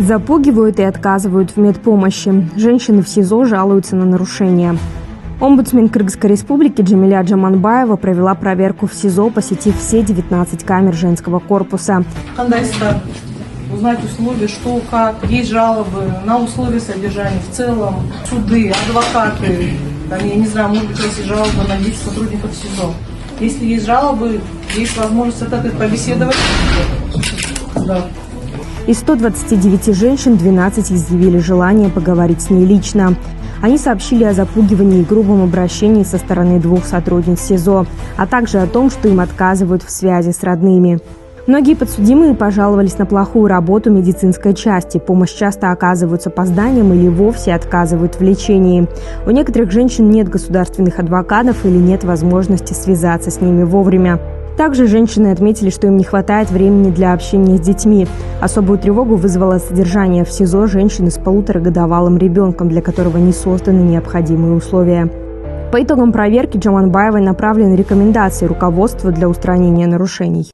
Запугивают и отказывают в медпомощи. Женщины в СИЗО жалуются на нарушения. Омбудсмен Кыргызской республики Джамиля Джаманбаева провела проверку в СИЗО, посетив все 19 камер женского корпуса. Узнать условия, что, как, есть жалобы на условия содержания в целом, суды, адвокаты, я не знаю, может быть, есть жалобы на лиц сотрудников СИЗО. Если есть жалобы, есть возможность побеседовать. Да. Из 129 женщин 12 изъявили желание поговорить с ней лично. Они сообщили о запугивании и грубом обращении со стороны 2 сотрудниц СИЗО, а также о том, что им отказывают в связи с родными. Многие подсудимые пожаловались на плохую работу медицинской части. Помощь часто оказывают с опозданием или вовсе отказывают в лечении. У некоторых женщин нет государственных адвокатов или нет возможности связаться с ними вовремя. Также женщины отметили, что им не хватает времени для общения с детьми. Особую тревогу вызвало содержание в СИЗО женщины с 1,5-годовалым ребенком, для которого не созданы необходимые условия. По итогам проверки Джаманбаевой направлены рекомендации руководству для устранения нарушений.